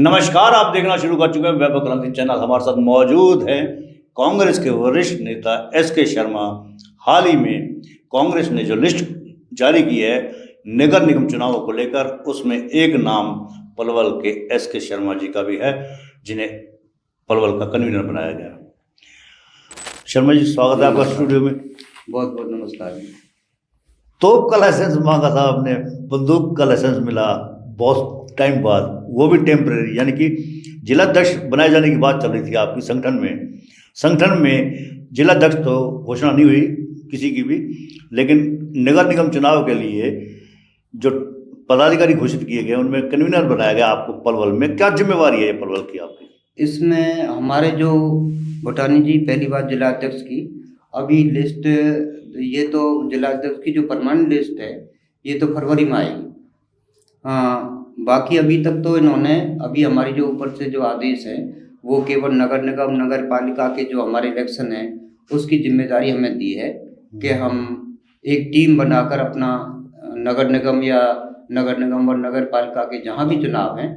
नमस्कार, आप देखना शुरू कर चुके हैं वैभव क्रांति चैनल। हमारे साथ मौजूद हैं कांग्रेस के वरिष्ठ नेता एसके शर्मा। हाल ही में कांग्रेस ने जो लिस्ट जारी की है नगर निगम चुनावों को लेकर, उसमें एक नाम पलवल के एसके शर्मा जी का भी है, जिन्हें पलवल का कन्वीनर बनाया गया। शर्मा जी, स्वागत है आपका स्टूडियो में। बहुत बहुत नमस्कार। तोप का लाइसेंस मांगा था आपने, बंदूक का लाइसेंस मिला बहुत टाइम बाद, वो भी टेम्परेरी, यानी कि जिलाध्यक्ष बनाए जाने की बात चल रही थी आपकी संगठन में जिलाध्यक्ष तो घोषणा नहीं हुई किसी की भी, लेकिन नगर निगम चुनाव के लिए जो पदाधिकारी घोषित किए गए उनमें कन्वीनर बनाया गया आपको पलवल में। क्या जिम्मेवारी है ये पलवल की आपकी? इसमें हमारे जो भुटानी जी पहली बार जिलाध्यक्ष की अभी लिस्ट, ये तो जिलाध्यक्ष की जो परमानेंट लिस्ट है ये तो फरवरी में आएगी। बाकी अभी तक तो इन्होंने अभी हमारी जो ऊपर से जो आदेश है वो केवल नगर निगम नगर पालिका के जो हमारे इलेक्शन है उसकी जिम्मेदारी हमें दी है कि हम एक टीम बनाकर अपना नगर निगम और नगर पालिका के जहाँ भी चुनाव हैं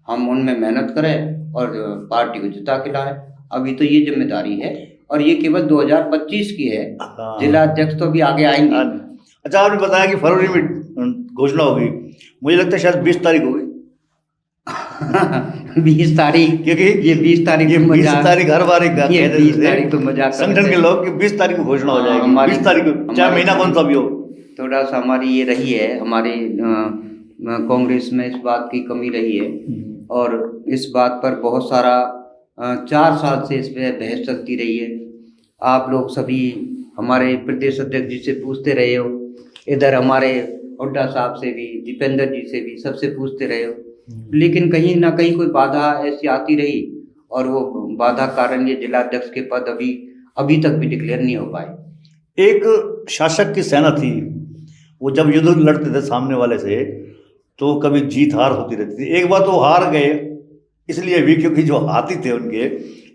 हम उनमें मेहनत करें और पार्टी को जिता के लाएं। अभी तो ये जिम्मेदारी है और ये केवल 2025 की है। जिला अध्यक्ष तो अभी आगे आएंगे। अच्छा, आपने बताया कि फरवरी में घोषणा होगी, मुझे लगता है शायद 20 तारीख होगी। 20 तारीख, क्योंकि ये 20 तारीख 20 तारीख हर बार 20 तारीख तो मजाक संगठन के लोग कि 20 तारीख को घोषणा हो जाएगी। 20 तारीख को, चाहे महीना कौन सा भी हो। थोड़ा सा हमारी ये रही है, हमारी कांग्रेस में इस बात की कमी रही है और इस बात पर बहुत सारा 4 साल से इस पर बहस चलती रही है। आप लोग सभी हमारे प्रदेश अध्यक्ष जी से पूछते रहे हो, इधर हमारे हुड्डा साहब से भी, दीपेंद्र जी से भी, सबसे पूछते रहे हो, लेकिन कहीं ना कहीं कोई बाधा ऐसी आती रही और वो बाधा कारण ये जिलाध्यक्ष के पद अभी तक भी डिक्लेयर नहीं हो पाए। एक शासक की सेना थी, वो जब युद्ध लड़ते थे सामने वाले से तो कभी जीत हार होती रहती थी। एक बार तो हार गए इसलिए भी क्योंकि जो हाथी थे उनके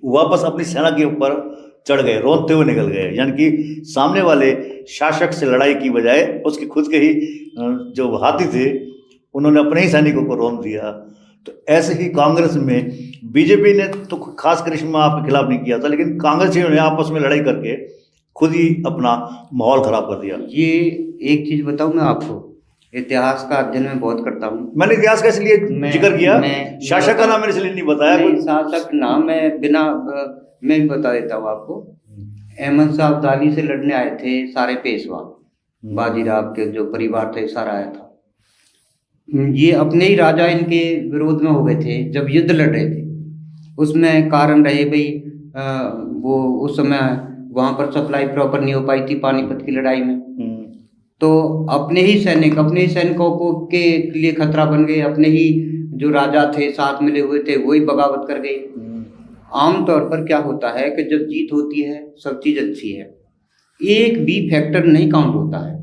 वापस अपनी सेना के ऊपर चढ़ गए, रोते हुए निकल गए, यानी कि सामने वाले शासक से लड़ाई की बजाय उसके खुद के ही जो हाथी थे उन्होंने अपने ही सैनिकों को रोन दिया। तो ऐसे ही कांग्रेस में बीजेपी ने तो खास करिश्मा आपके खिलाफ नहीं किया था, लेकिन कांग्रेसियों ने आपस में लड़ाई करके खुद ही अपना माहौल खराब कर दिया। ये एक चीज़ बताऊं, मैं आपको इतिहास का अध्ययन में बहुत करता हूँ। मैंने इतिहास का इसलिए जिक्र किया, शासक का नाम मैंने इसलिए नहीं बताया। नहीं, शासक नाम मैं भी बता देता हूँ आपको। अहमद शाह अब्दाली से लड़ने आए थे सारे पेशवा, बाजीराव के जो परिवार थे सारा आया था। ये अपने ही राजा इनके विरोध में हो गए थे जब युद्ध लड़ रहे थे। उसमें कारण रहे भाई वो उस समय वहाँ पर सप्लाई प्रॉपर नहीं हो पाई थी पानीपत की लड़ाई में, तो अपने ही सैनिकों को के लिए खतरा बन गए। अपने ही जो राजा थे साथ मिले हुए थे वही बगावत कर गए। आमतौर पर क्या होता है कि जब जीत होती है सब चीज़ अच्छी है, एक भी फैक्टर नहीं काउंट होता है,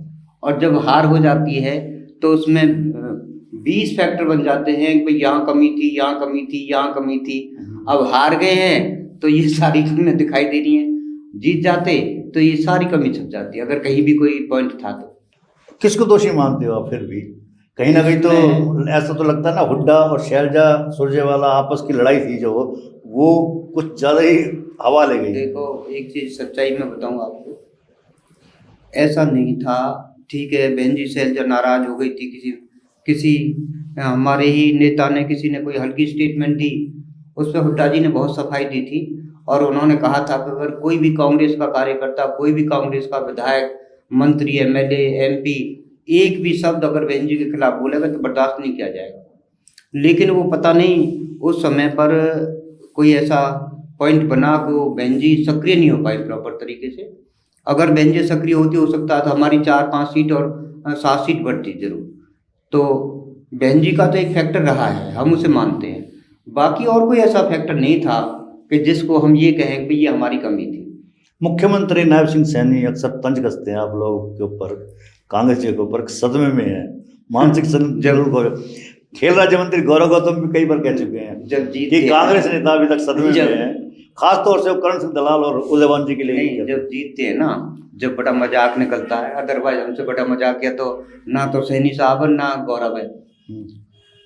और जब हार हो जाती है तो उसमें 20 फैक्टर बन जाते हैं कि यहाँ कमी थी, यहाँ कमी थी, यहाँ कमी थी। अब हार गए हैं तो ये सारी कमियां दिखाई दे रही हैं, जीत जाते तो ये सारी कमी छप जाती है अगर कहीं भी कोई पॉइंट था तो। किसको दोषी मानते हो आप? फिर भी कहीं ना कहीं तो ऐसा तो लगता है ना, हुड्डा और शैलजा सुरजेवाला आपस की लड़ाई थी जो वो कुछ ज़्यादा ही हवा ले गई। देखो, एक चीज़ सच्चाई में बताऊँ आपको, ऐसा नहीं था। ठीक है, बहन जी शैलजा नाराज हो गई थी, किसी हमारे ही नेता ने, किसी ने कोई हल्की स्टेटमेंट दी, उस पर हुड्डा जी ने बहुत सफाई दी थी और उन्होंने कहा था कि अगर कोई भी कांग्रेस का कार्यकर्ता, कोई भी कांग्रेस का विधायक, मंत्री, एमएलए, एमपी एक भी शब्द अगर बहन जी के खिलाफ बोलेगा तो बर्दाश्त नहीं किया जाएगा। लेकिन वो पता नहीं उस समय पर कोई ऐसा पॉइंट बना कि वो बहन जी सक्रिय नहीं हो पाई प्रॉपर तरीके से। अगर बहन जी सक्रिय होती हो सकता था हमारी 4-5 सीट और 7 सीट बढ़ती जरूर। तो बहन जी का तो एक फैक्टर रहा है, हम उसे मानते हैं। बाकी और कोई ऐसा फैक्टर नहीं था कि जिसको हम ये कहें कि ये हमारी कमी थी। मुख्यमंत्री नायब सिंह सैनी अक्सर तंज कसते हैं आप लोगों के ऊपर, कांग्रेस के ऊपर, सदमे में है, मानसिक जरूर। खेल राज्य मंत्री गौरव गौतम भी कई बार कह चुके हैं जब कि कांग्रेस नेता अभी तक सदमे में है, खास तौर से करण सिंह दलाल और उदयवान जी के लिए। नहीं, जब जीतते हैं ना, जब बड़ा मजाक निकलता है, अदरवाइज हमसे बड़ा मजाक किया तो ना तो सैनी साहब ना गौरव है।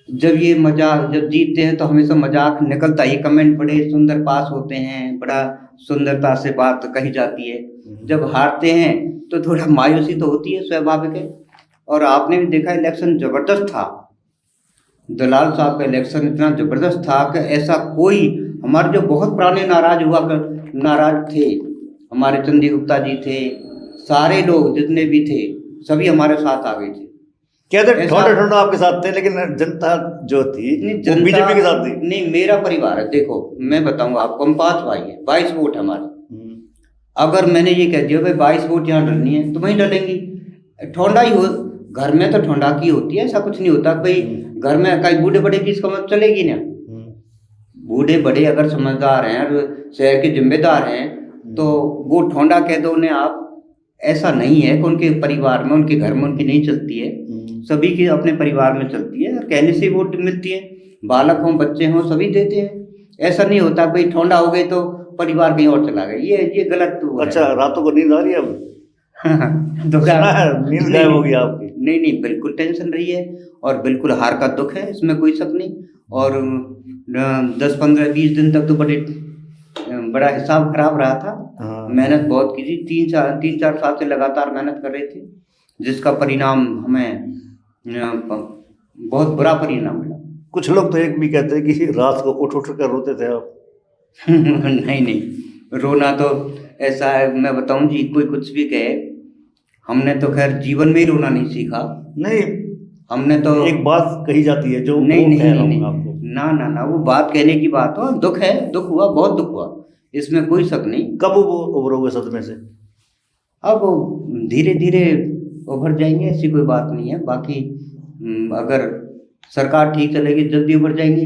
जब ये मजाक जब जीतते हैं तो हमेशा मजाक निकलता है, ये कमेंट बड़े सुंदर पास होते हैं, बड़ा सुंदरता से बात कही जाती है। जब हारते हैं तो थोड़ा मायूसी तो होती है, स्वाभाविक है। और आपने भी देखा इलेक्शन जबरदस्त था, दलाल साहब का इलेक्शन इतना जबरदस्त था कि ऐसा कोई, हमारे जो बहुत पुराने नाराज थे, हमारे चंदी गुप्ता जी थे, सारे लोग जितने भी थे सभी हमारे साथ आ गए थे। कहते ऐसा- ठोंडा ठोंडा आपके साथ थे, लेकिन जनता जो थी नहीं, वो जनता- बीजेपी के साथ थी। नहीं, मेरा परिवार है, देखो मैं बताऊंगा आपको, हम 5 भाई हैं, 22 वोट है हमारे। अगर मैंने ये कह दिया भाई 22 वोट यहाँ डलनी है तो वहीं डलेंगी। ठोंडा ही हो, घर में तो ठोंडा की होती है, ऐसा कुछ नहीं होता। कोई घर में कई बूढ़े बड़े की समझ चलेगी ना, बूढ़े बड़े अगर समझदार हैं और शहर के जिम्मेदार हैं तो वो ठोंडा कह दो उन्हें आप, ऐसा नहीं है कि उनके परिवार में, उनके घर में उनकी नहीं चलती है, सभी की अपने परिवार में चलती है और कहने से वोट मिलती है। बालक हों बच्चे हों सभी देते हैं, ऐसा नहीं होता भाई ठोंडा हो गई तो परिवार कहीं और चला गया, ये गलत वो है। अच्छा, रातों को नींद आ रही है अब? सुना है नींद गायब हो गई आपकी? नहीं, बिल्कुल टेंशन रही है और बिल्कुल हार का दुख है, इसमें कोई शक नहीं। और 10-15-20 दिन तक तो बड़ा हिसाब खराब रहा था। हाँ। मेहनत बहुत की थी, 3-4 साल से लगातार मेहनत कर रहे थे, जिसका परिणाम हमें बहुत बुरा परिणाम मिला। कुछ लोग तो एक भी कहते हैं कि रात को उठ उठ कर रोते थे आप। नहीं, रोना तो ऐसा है, मैं बताऊं जी, कोई कुछ भी कहे, हमने तो खैर जीवन में ही रोना नहीं सीखा। नहीं, हमने तो एक बात कही जाती है जो नहीं वो नहीं कह रहा नहीं हूँ आपको। ना, वो बात कहने की बात हो, दुख है, दुख हुआ, बहुत दुख हुआ, इसमें कोई शक नहीं। कब वो उभरोगे सदमे से? अब धीरे धीरे उभर जाएंगे, ऐसी कोई बात नहीं है। बाकी अगर सरकार ठीक चलेगी जल्दी उभर जाएंगे,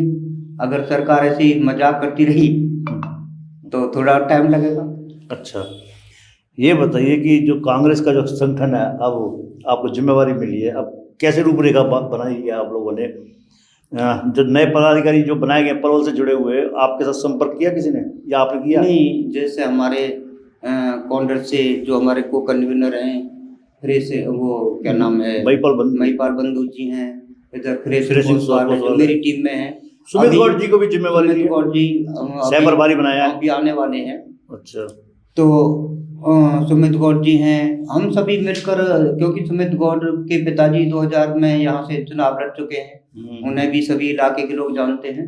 अगर सरकार ऐसी मजाक करती रही तो थोड़ा टाइम लगेगा। अच्छा, ये बताइए कि जो कांग्रेस का जो संगठन है, अब आपको जिम्मेवारी मिली है, अब कैसे रूपरेखा बनाई है आप लोगों ने? जो नए पदाधिकारी जो बनाए गए परोल से जुड़े हुए, आपके साथ संपर्क किया किसी ने या आपने किया? नहीं, जैसे हमारे कांग्रेस से जो हमारे को कन्वीनर हैं, फिर से वो क्या नाम है, महिपाल बंधु जी हैं, इधर फिर जो मेरी टीम में है। सुमित गौड़ जी को भी जिम्मेवारी दी है? गौड़ जी सहप्रभारी बनाया है, अभी आने वाले हैं। अच्छा, तो सुमित गौड़ जी हैं, हम सभी मिलकर, क्योंकि सुमित गौड़ के पिताजी 2000 में यहाँ से चुनाव लड़ चुके हैं, उन्हें भी सभी इलाके के लोग जानते हैं,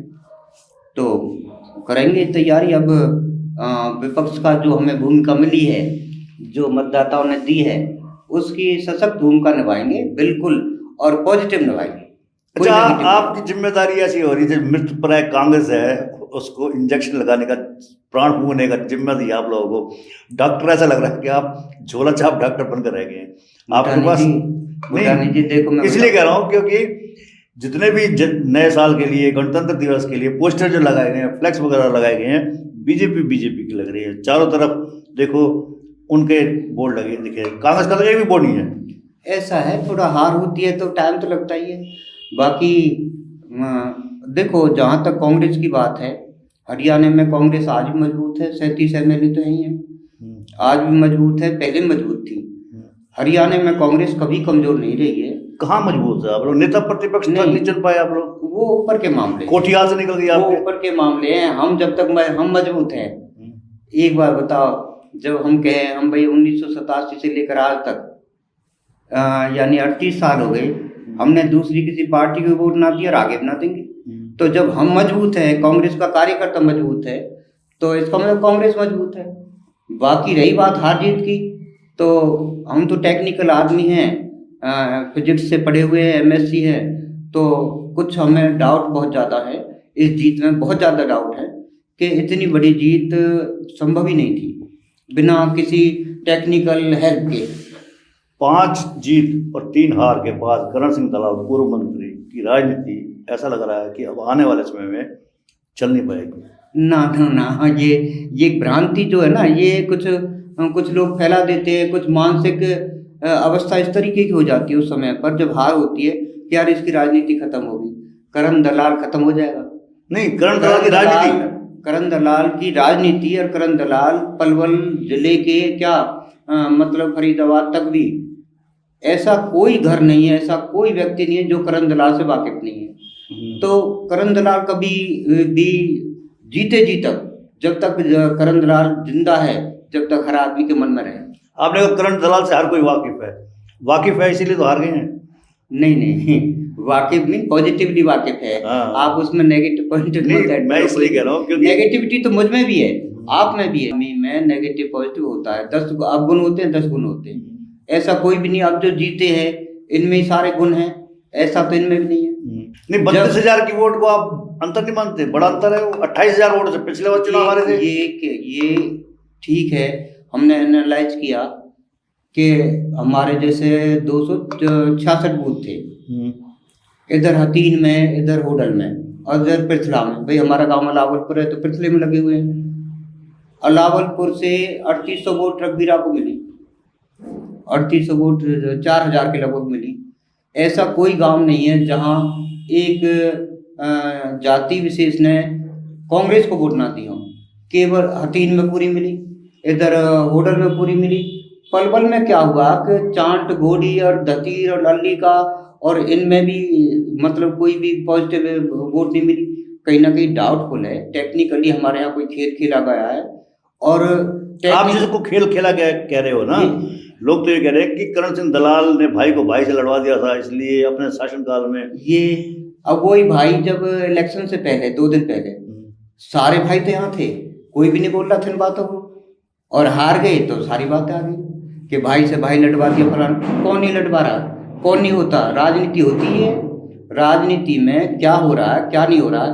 तो करेंगे तैयारी। अब विपक्ष का जो हमें भूमिका मिली है, जो मतदाताओं ने दी है, उसकी सशक्त भूमिका निभाएंगे बिल्कुल, और पॉजिटिव निभाएंगे। अच्छा, आपकी जिम्मेदारी ऐसी हो रही है, मृत प्राय कांग्रेस है उसको इंजेक्शन लगाने का, प्राण फूंकने का जिम्मा दिया आप लोगों को। डॉक्टर ऐसा लग रहा है कि आप झोला छाप डॉक्टर बनकर रह गए हैं आपके पास। नहीं, देखो मैं इसलिए कह रहा हूँ क्योंकि जितने भी नए साल के लिए, गणतंत्र दिवस के लिए पोस्टर जो लगाए गए हैं, फ्लैक्स वगैरह लगाए गए हैं, बीजेपी की लग रही है। चारों तरफ देखो उनके बोर्ड लगे दिखे, कांग्रेस का तो एक भी बोर्ड नहीं है। ऐसा है, थोड़ा हार होती है तो टाइम तो लगता ही है। बाकी देखो, जहाँ तक कांग्रेस की बात है, हरियाणा में कांग्रेस आज भी मजबूत है, 37 MLA तो यही है, आज भी मजबूत है, पहले मजबूत थी। हरियाणा में कांग्रेस कभी कमजोर नहीं रही है। कहाँ मजबूत है आप लोग? नेता प्रतिपक्ष तक नहीं चल पाए आप लोग? वो ऊपर के मामले, कोठियाल से निकल गए आप, वो ऊपर के मामले हैं। हम जब तक हम मजबूत हैं, एक बार बताओ, जब हम कहें हम भाई 1987 से लेकर आज तक यानी 38 साल हो गए, हमने दूसरी किसी पार्टी को वोट ना दिया और आगे भी ना देंगे। तो जब हम मजबूत हैं, कांग्रेस का कार्यकर्ता मजबूत है, तो इसका मतलब कांग्रेस मजबूत है। बाकी रही बात हार जीत की, तो हम तो टेक्निकल आदमी हैं, फिजिक्स से पढ़े हुए हैं, MSc है, तो कुछ हमें डाउट बहुत ज़्यादा है इस जीत में, बहुत ज़्यादा डाउट है कि इतनी बड़ी जीत संभव ही नहीं थी बिना किसी टेक्निकल हेल्प के। 5 जीत और 3 हार के बाद करण सिंह दलाल पूर्व मंत्री की राजनीति ऐसा लग रहा है कि अब आने वाले समय में चल नहीं पाएगी। ना, ये भ्रांति जो है ना, ये कुछ लोग फैला देते हैं। कुछ मानसिक अवस्था इस तरीके की हो जाती है उस समय पर जब हार होती है कि यार इसकी राजनीति खत्म होगी, करण दलाल खत्म हो जाएगा। नहीं, करण दलाल की राजनीति, करण दलाल की राजनीति, और करण दलाल पलवल जिले के क्या मतलब फरीदाबाद तक भी ऐसा कोई घर नहीं है, ऐसा कोई व्यक्ति नहीं है जो करण दलाल से वाकिफ नहीं है। तो करण दलाल कभी भी जीते जी तक, जब तक करण दलाल जिंदा है, जब तक हर आदमी के मन में रहे। आपने कहा करण दलाल से हर कोई वाकिफ है इसीलिए तो हार गए हैं। नहीं नहीं, वाकिफ मीन पॉजिटिवली वाकिफ है। हाँ। आप उसमें नेगेटिव पॉइंट मैं इसलिए कह रहा हूँ क्योंकि नेगेटिविटी तो मुझ में भी है, आप में भी है। मैं नेगेटिव पॉजिटिव होता है, 10 गुण होते हैं, 10 गुण होते हैं, ऐसा कोई भी नहीं। अब जो जीते हैं इनमें ही सारे गुण हैं, ऐसा तो इनमें भी नहीं है। नहीं, 32,000 की वोट को आप अंतर नहीं मानते? बड़ा अंतर है वो 28,000 वोट से पिछले बार चुनाव हारे थे। ये ठीक है, हमने एनालाइज किया कि हमारे जैसे 266 बूथ थे, इधर हतीन में, इधर होडल में और इधर पृथला में। भाई हमारा गांव अलावलपुर है तो पृथले में लगे हुए हैं। अलावलपुर से 3800 वोट रघबीरा को मिली, 3800 वोट 4000 के लगभग मिली। ऐसा कोई गांव नहीं है जहां एक जाति विशेष ने कांग्रेस को वोट ना दी हो। केवल हतीन में पूरी मिली, इधर होडल में पूरी मिली। पलवल में क्या हुआ कि चांट, गोडी और दतीर और लल्ली का और इनमें भी मतलब कोई भी पॉजिटिव वोट नहीं मिली। कहीं ना कहीं डाउटफुल है, टेक्निकली हमारे यहाँ कोई खेल खेला गया है। और आप जिसको खेल खेला गया कह रहे हो ना, लोग तो ये कह रहे हैं कि करण सिंह दलाल ने भाई को भाई से लड़वा दिया था, इसलिए अपने शासनकाल में ये। अब वही भाई जब इलेक्शन से पहले 2 दिन पहले सारे भाई तो यहाँ थे, कोई भी नहीं बोल रहा था इन बातों को, और हार गए तो सारी बातें आ गई कि भाई से भाई लड़वा दिया फलाना। कौन नहीं लड़वा रहा, कौन नहीं होता। राजनीति होती है, राजनीति में क्या हो रहा है क्या नहीं हो रहा है।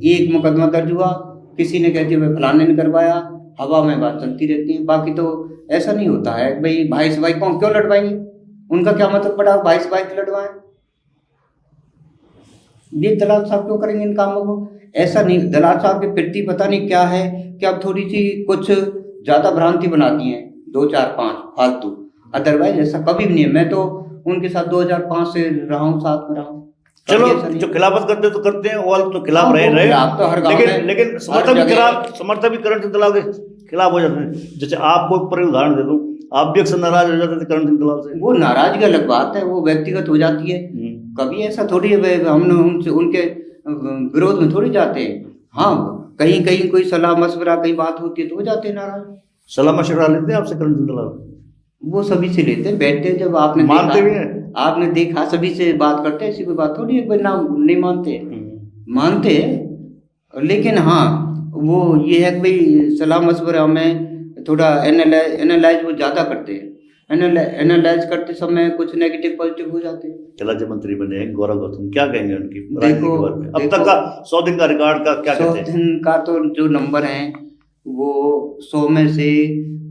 एक मुकदमा दर्ज हुआ, किसी ने कह दिया फलाने ने करवाया, हवा में बात चलती रहती है। बाकी तो ऐसा नहीं होता है भाई से भाई कौन क्यों लड़वाएंगे, उनका क्या मतलब पड़ा भाई से भाई क्यों लड़वाएं। ये दलाल साहब क्यों करेंगे इन कामों को? ऐसा नहीं, दलाल साहब के प्रति पता नहीं क्या है कि अब थोड़ी सी कुछ ज्यादा भ्रांति बनाती हैं, 2 4 5 फालतू। अदरवाइज ऐसा कभी भी नहीं है। मैं तो उनके साथ 2005 से रहा हूँ, साथ में रहा हूँ। चलो जो खिलाफत करते तो करते हैं, वो तो खिलाफ रहे आप तो हर गांव में, लेकिन समर्थक भी करण सिंह दलाल के खिलाफ हो जाते हैं। जैसे आपको ऊपर उदाहरण दे दूं, आप भी अक्सर नाराज हो जाते थे करण सिंह दलाल से। वो नाराजगी अलग बात है, वो व्यक्तिगत हो जाती है। कभी ऐसा थोड़ी है हमने उनके विरोध में थोड़ी जाते हैं। हाँ, कहीं कहीं कोई सलाह मशवरा कहीं बात होती है तो हो जाते हैं नाराज। सलाह मशवरा लेते हैं आपसे करण सिंह दलाल? वो सभी से लेते हैं, बैठते हैं, जब आपने मानते भी हैं? आपने देखा सभी से बात करते हैं, ऐसी कोई बात थोड़ी है ना नहीं मानते। मानते हैं, लेकिन हाँ वो ये है कि भाई सलाह मशवरा में थोड़ा एनालाइज वो ज़्यादा करते हैं। एनालाइज करते समय कुछ नेगेटिव पॉजिटिव हो जाते हैं। राज्य मंत्री बने हैं गौरव गौतम, क्या कहेंगे उनकी देखो, के बारे में? अब तक का 100 दिन का रिकॉर्ड का क्या कहते हैं? 100 दिन का तो जो नंबर है वो 100 में से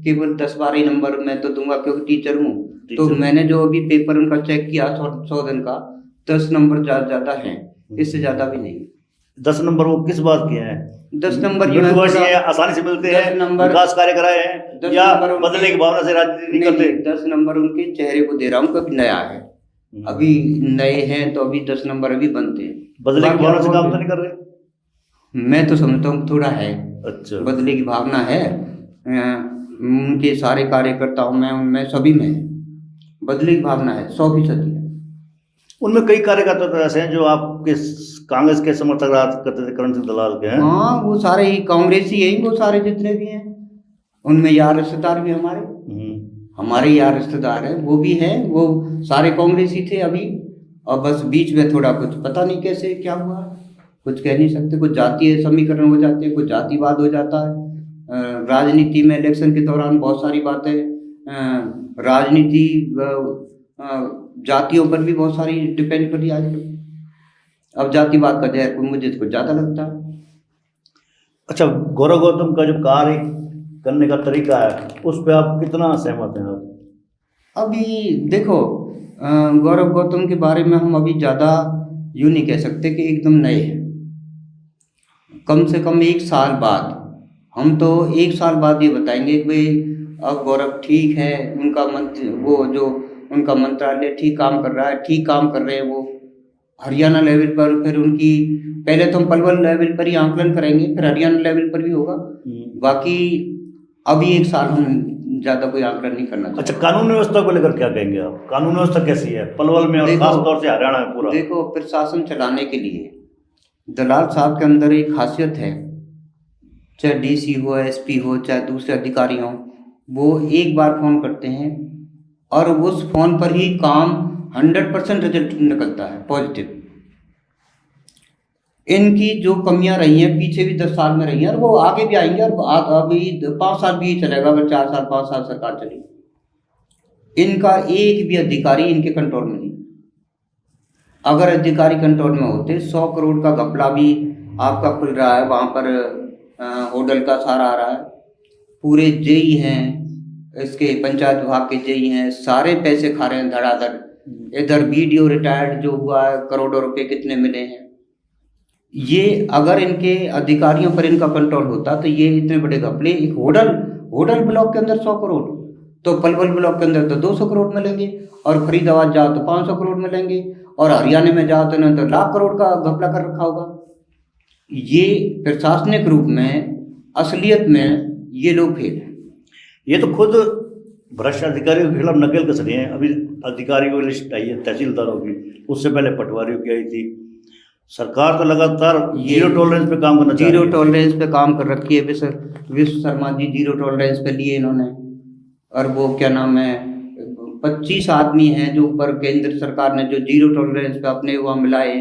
केवल 10-12 नंबर मैं तो दूंगा, क्योंकि टीचर हूँ। तो मैंने जो अभी पेपर उनका चेक किया 100 दिन का, 10 नंबर ज्यादा हैं, इससे ज्यादा भी नहीं। 10 नंबर वो किस बात के हैं? 10 नंबर आसानी से मिलते हैं, विकास कार्य कराए हैं, या बदले की भावना से राजनीति नहीं करते? 10 नंबर उनके चेहरे को दे रहा हूँ, कभी नया है, अभी नए हैं तो अभी 10 नंबर अभी बनते हैं। बदले की भावना से काम तो नहीं कर रहे? मैं तो समझता हूँ थोड़ा है। अच्छा, बदले की भावना है उनके सारे कार्यकर्ताओं में, उनमें सभी में बदले की भावना है, 100%। उनमें कई कार्यकर्ता तो ऐसे हैं जो आपके कांग्रेस के समर्थक रहा करते थे, करण सिंह दलाल के हैं। हाँ, वो सारे ही कांग्रेसी हैं, वो सारे जितने भी हैं। उनमें यार रिश्तेदार भी हमारे यार रिश्तेदार हैं, वो भी हैं, वो सारे कांग्रेसी थे अभी। और बस बीच में थोड़ा कुछ पता नहीं कैसे क्या हुआ, कुछ कह नहीं सकते। कुछ जातीय समीकरण हो जाते हैं, कुछ जातिवाद हो जाता है। राजनीति में इलेक्शन के दौरान बहुत सारी बातें, राजनीति जातियों पर भी बहुत सारी डिपेंड करती है आजकल। अब जातिवाद का जहर मुझे कुछ ज़्यादा लगता है। अच्छा, गौरव गौतम का जो कार्य करने का तरीका है उस पर आप कितना सहमत हैं आप? अभी देखो, गौरव गौतम के बारे में हम अभी ज़्यादा यूँ नहीं कह सकते कि एकदम नए हैं। कम से कम 1 साल बाद, हम तो 1 साल बाद ये बताएंगे कि भाई अब गौरव ठीक है, उनका मंत्र वो जो उनका मंत्रालय ठीक काम कर रहा है, ठीक काम कर रहे हैं वो हरियाणा लेवल पर। फिर उनकी पहले तो हम पलवल लेवल पर ही आंकलन करेंगे, फिर हरियाणा लेवल पर भी होगा। बाकी अभी 1 साल हम ज़्यादा कोई आंकलन नहीं करना चाहते। अच्छा, कानून व्यवस्था को लेकर क्या कहेंगे आप? कानून व्यवस्था कैसी है पलवल में और खास तौर से हरियाणा में? पूरा देखो, प्रशासन चलाने के लिए दलाल साहब के अंदर एक खासियत है, चाहे डीसी हो, एसपी हो, चाहे दूसरे अधिकारी हों, वो एक बार फ़ोन करते हैं और उस फ़ोन पर ही काम 100% रिजल्ट निकलता है पॉजिटिव। इनकी जो कमियां रही हैं पीछे भी 10 साल में रही हैं और वो आगे भी आएंगे, और अभी 5 साल भी चलेगा, अगर 4 साल 5 साल सरकार चली। इनका एक भी अधिकारी इनके कंट्रोल में नहीं। अगर अधिकारी कंट्रोल में होते, 100 करोड़ का घपला भी आपका खुल रहा है वहाँ पर, होटल का सारा आ रहा है, पूरे जेई हैं, इसके पंचायत विभाग के जेई हैं, सारे पैसे खा रहे हैं धड़ाधड़। इधर बीडीओ रिटायर्ड जो हुआ है, करोड़ों रुपए कितने मिले हैं। ये अगर इनके अधिकारियों पर इनका कंट्रोल होता तो ये इतने बड़े घपले, एक होटल ब्लॉक के अंदर 100 करोड़, तो पलवल ब्लॉक के अंदर तो 200 करोड़ मिलेंगे, और फरीदाबाद जाओ तो 500 करोड़ मिलेंगे, और हरियाणा में जाओ तो तो लाख करोड़ का घपला कर रखा होगा। ये प्रशासनिक रूप में, असलियत में ये लोग फेल हैं। ये तो खुद भ्रष्ट अधिकारियों के खिलाफ नकेल कस रहे हैं। अभी अधिकारियों की लिस्ट आई है तहसीलदारों की, उससे पहले पटवारियों की आई थी। सरकार तो लगातार जीरो टॉलरेंस पे काम करना चाह रही है। जीरो टॉलरेंस पे काम कर रखी है। विश्व शर्मा जी जीरो टॉलरेंस पे लिए इन्होंने, और वो क्या नाम है, 25 आदमी हैं जो ऊपर केंद्र सरकार ने जो जीरो टॉलरेंस पे अपने वहाँ मिलाए।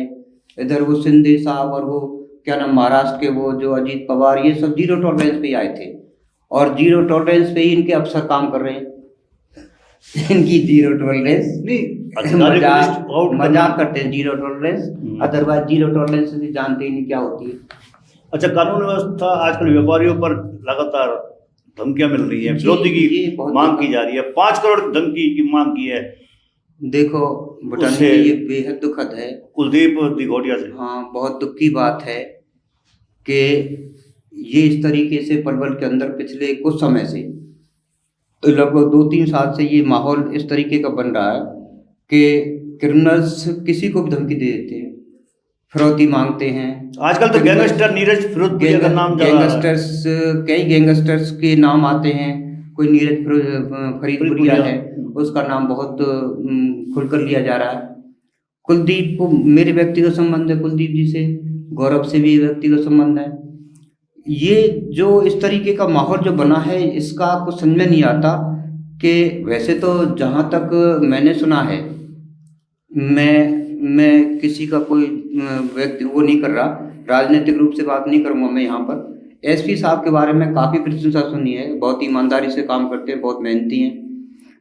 इधर वो सिंधे साहब और वो क्या नाम महाराष्ट्र के वो जो अजीत पवार, ये सब जीरो टॉलरेंस पे ही आए थे, और जीरो टॉलरेंस पे ही इनके अफसर काम कर रहे हैं। इनकी जीरो टॉलरेंस मजाक करते हैं, zero tolerance, otherwise zero tolerance से जानते ही नहीं क्या होती है। अच्छा, कानून व्यवस्था आजकल व्यापारियों पर लगातार धमकियां मिल रही है, फिरौती की मांग की जा रही है। 5 करोड़ धमकी की मांग की है। देखो बताने ये बेहद दुखद है, कुलदीप दिघोटिया से। हाँ, बहुत दुख की बात है कि ये इस तरीके से पलवल के अंदर पिछले कुछ समय से, तो लगभग 2-3 साल से ये माहौल इस तरीके का बन रहा है कि क्रिमिनल्स किसी को भी धमकी दे देते हैं, फिरौती मांगते हैं। आजकल तो गैंगस्टर नीरज फिरोजपुरिया का नाम गैंगस्टर्स, कई गैंगस्टर्स के नाम आते हैं। कोई नीरज फरीदपुरिया है, उसका नाम बहुत खुलकर लिया जा रहा है। कुलदीप को मेरे व्यक्तिगत संबंध है, कुलदीप जी से, गौरव से भी व्यक्तिगत संबंध है। ये जो इस तरीके का माहौल जो बना है, इसका कुछ समझ में नहीं आता कि वैसे तो जहाँ तक मैंने सुना है, मैं किसी का कोई व्यक्ति वो नहीं कर रहा, राजनीतिक रूप से बात नहीं करूँगा मैं यहाँ पर। एसपी साहब के बारे में काफ़ी प्रशंसा सुनी है, बहुत ईमानदारी से काम करते हैं, बहुत मेहनती हैं,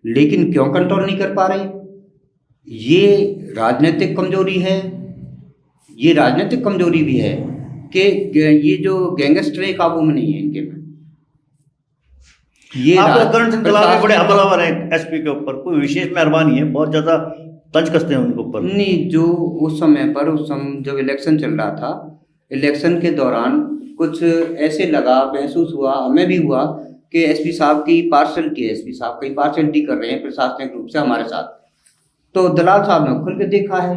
लेकिन क्यों कंट्रोल नहीं कर पा रहे? ये राजनीतिक कमजोरी है, ये राजनीतिक कमजोरी भी है कि ये जो गैंगस्टर है काबू में नहीं है इनके में। ये करण सिंह दलाल बड़े हमलावर है एसपी के ऊपर, कोई विशेष मेहरबानी है, बहुत ज़्यादा तंज कसते हैं उनके ऊपर। नहीं, जो उस समय जब इलेक्शन चल रहा था, इलेक्शन के दौरान कुछ ऐसे लगा, महसूस हुआ, हमें भी हुआ कि एसपी साहब की पार्शलिटी है, एसपी साहब की पार्शलिटी कर रहे हैं प्रशासनिक रूप से हमारे साथ। तो दलाल साहब ने खुल के देखा है,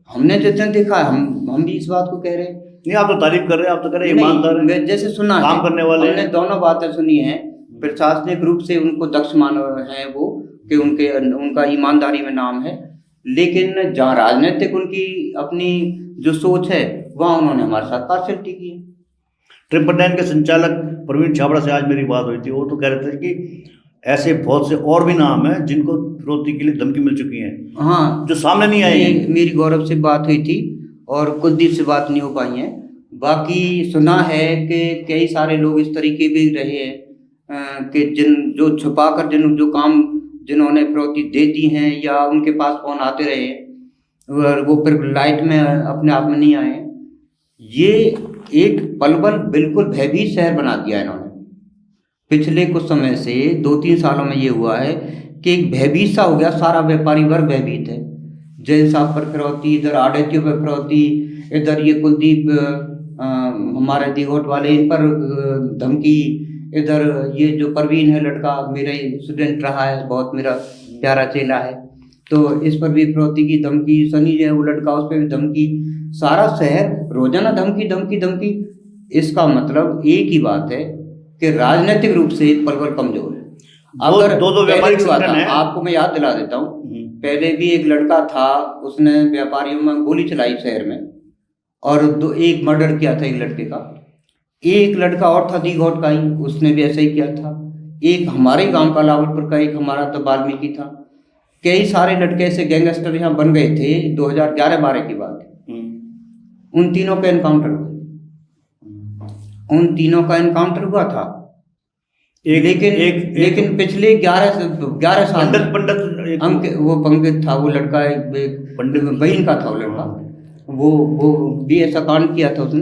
हमने जितने देखा है हम भी इस बात को कह रहे हैं। नहीं, आप तो तारीफ कर रहे हैं, आप तो कह रहे हैं ईमानदार है, जैसे सुना काम है, करने वाले हमने दोनों बातें सुनी हैं। प्रशासनिक रूप से उनको दक्ष मान है वो कि उनका ईमानदारी में नाम है, लेकिन जहाँ राजनीतिक उनकी अपनी जो सोच है, वहाँ उन्होंने हमारे साथ पार्शलिटी की है। 999 के संचालक प्रवीण छाबड़ा से आज मेरी बात हुई थी। वो तो कह रहे थे कि ऐसे बहुत से और भी नाम हैं जिनको फिरौती के लिए धमकी मिल चुकी है, हाँ, जो सामने नहीं आए। मेरी गौरव से बात हुई थी और कुलदीप से बात नहीं हो पाई है। बाकी सुना है कि कई सारे लोग इस तरीके भी रहे हैं कि जो छुपा कर जो काम जिन्होंने फिरौती दे दी हैं या उनके पास फोन आते रहे और वो फिर लाइट में अपने आप में नहीं आए। ये एक पलवल बिल्कुल भयभीत शहर बना दिया इन्होंने। पिछले कुछ समय से 2-3 सालों में ये हुआ है कि एक भयभीत सा हो गया, सारा व्यापारी वर्ग भयभीत है। जैन साहब पर फिरौती, इधर आड़तियों पर फिरौती, इधर ये कुलदीप हमारे दिघोट वाले इन पर धमकी, इधर ये जो परवीन है लड़का, मेरा स्टूडेंट रहा है, बहुत मेरा प्यारा चेला है, तो इस पर भी फिरौती की धमकी। सनी जो है वो लड़का, उस पर भी धमकी। सारा शहर रोजाना धमकी धमकी धमकी। इसका मतलब एक ही बात है कि राजनीतिक रूप से पलवल कमजोर है। अगर दो व्यापारिक संगठन है, आपको मैं याद दिला देता हूँ, पहले भी एक लड़का था, उसने व्यापारियों में गोली चलाई शहर में, और एक मर्डर किया था एक लड़के का। एक लड़का और था दिघौट का ही, उसने भी ऐसा ही किया था। एक हमारे गांव का लावलपुर का, एक हमारा तो वाल्मीकि था। कई सारे लड़के ऐसे गैंगस्टर यहाँ बन गए थे 2011-12 की बात है। उन तीनों का एनकाउंटर हुआ, उन तीनों का एनकाउंटर हुआ था। लेकिन पिछले 11 साल पंडित वो पंडित था, वो लड़का पंडित बहन का था वो लड़का, वो भी ऐसा कांड किया था उसने।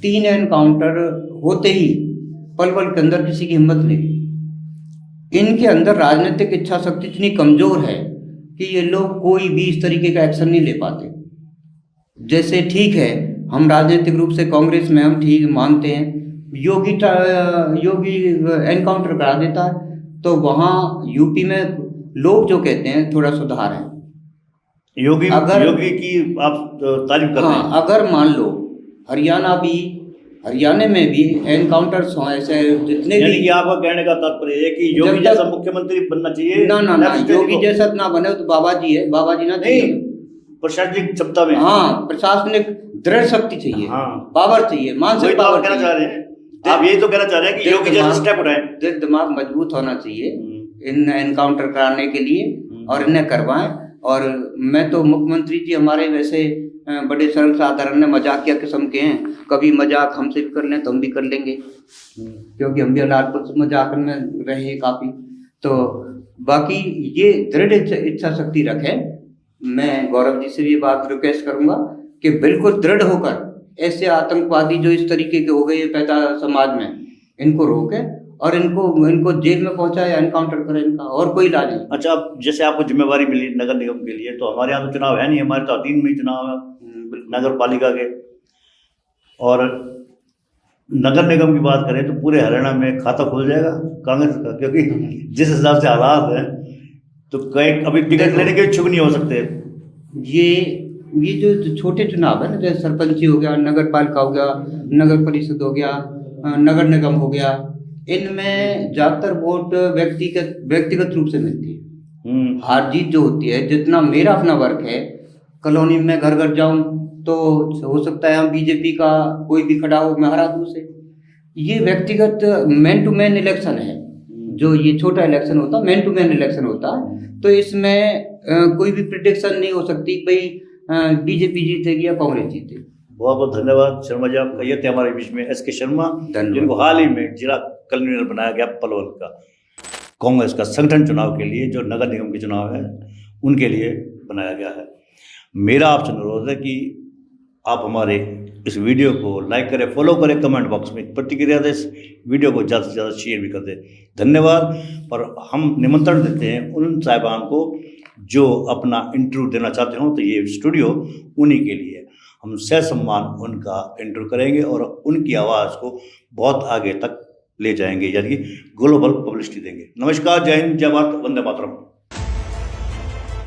3 एनकाउंटर होते ही पल पल के अंदर किसी की हिम्मत नहीं। इनके अंदर राजनीतिक इच्छा शक्ति इतनी कमजोर है कि ये लोग कोई भी इस तरीके का एक्शन नहीं ले पाते। जैसे ठीक है, हम राजनीतिक रूप से कांग्रेस में हम ठीक मानते हैं, योगी एनकाउंटर करा देता है, तो वहाँ यूपी में लोग जो कहते हैं थोड़ा सुधार है। योगी की आप तारीफ कर रहे हैं। अगर मान लो हरियाणा में भी एनकाउंटर्स हो ऐसे जितने भी, कि आपका कहने का तात्पर्य है कि योगी जैसा मुख्यमंत्री बनना चाहिए। ना योगी जैसा ना बने तो बाबा जी है, बाबा जी ना चाहिए प्रशासनिक क्षमता में। हाँ, प्रशासनिक दृढ़ शक्ति चाहिए, पावर चाहिए, मानसिक पावर कहना चाह रहे हैं आप, यही तो कहना चाह रहे हैं कि योगी जैसा स्टेप उठाएं। दिमाग मजबूत होना चाहिए इन एनकाउंटर कराने के लिए और इन्हें करवाएं। और मैं तो मुख्यमंत्री जी हमारे वैसे बड़े सरल साधारण मजाकिया किस्म के हैं, कभी मजाक हमसे भी कर लें तो हम भी कर लेंगे, क्योंकि हम भी लालपुर मजाक में रहे काफ़ी। तो बाकी ये दृढ़ इच्छा शक्ति रखें। मैं गौरव जी से भी बात रिक्वेस्ट करूंगा कि बिल्कुल दृढ़ होकर ऐसे आतंकवादी जो इस तरीके के हो गए पैदा समाज में, इनको रोकें और इनको जेल में पहुंचाए, एनकाउंटर करें इनका, और कोई इलाज नहीं। अच्छा, जैसे आपको जिम्मेवारी मिली नगर निगम के लिए, तो हमारे यहाँ तो चुनाव है नहीं, हमारे तो 3 में चुनाव है नगर पालिका के। और नगर निगम की बात करें तो पूरे हरियाणा में खाता खुल जाएगा कांग्रेस का, क्योंकि जिस हिसाब से हालात हैं तो कई अभी टिकट लेने के इच्छुक नहीं हो सकते। ये जो छोटे चुनाव है ना, जैसे सरपंची हो गया, नगर पालिका हो गया, नगर परिषद हो गया, नगर निगम हो गया, इनमें ज्यादातर वोट व्यक्तिगत रूप से मिलती है। हार जीत जो होती है, जितना मेरा अपना वर्क है, कॉलोनी में घर घर जाऊं तो हो सकता है हम बीजेपी का कोई भी खड़ा हो, मैं हरा दूं उसे। ये व्यक्तिगत मैन टू मैन इलेक्शन है। जो ये छोटा इलेक्शन होता है, मैन टू मैन इलेक्शन होता है, तो इसमें कोई भी प्रिडिक्शन नहीं हो सकती भाई बीजेपी जीतेगी या कांग्रेस जीतेगी। बहुत बहुत धन्यवाद शर्मा जी आपका। ये थे हमारे बीच में SK शर्मा, जिनको हाल ही में जिला कन्वीनर बनाया गया पलवल का, कांग्रेस का संगठन चुनाव के लिए, जो नगर निगम के चुनाव है उनके लिए बनाया गया है। मेरा आपसे अनुरोध है कि आप हमारे इस वीडियो को लाइक करें, फॉलो करें, कमेंट बॉक्स में प्रतिक्रिया दें, इस वीडियो को ज़्यादा से ज़्यादा शेयर भी कर दें। धन्यवाद। और हम निमंत्रण देते हैं उन साहिबान को जो अपना इंटरव्यू देना चाहते हो, तो ये स्टूडियो उन्हीं के लिए। हम ससम्मान उनका इंटरव्यू करेंगे और उनकी आवाज़ को बहुत आगे तक ले जाएंगे, यानी कि ग्लोबल पब्लिसिटी देंगे। नमस्कार, जय हिंद, जय भारत, वंदे मातरम।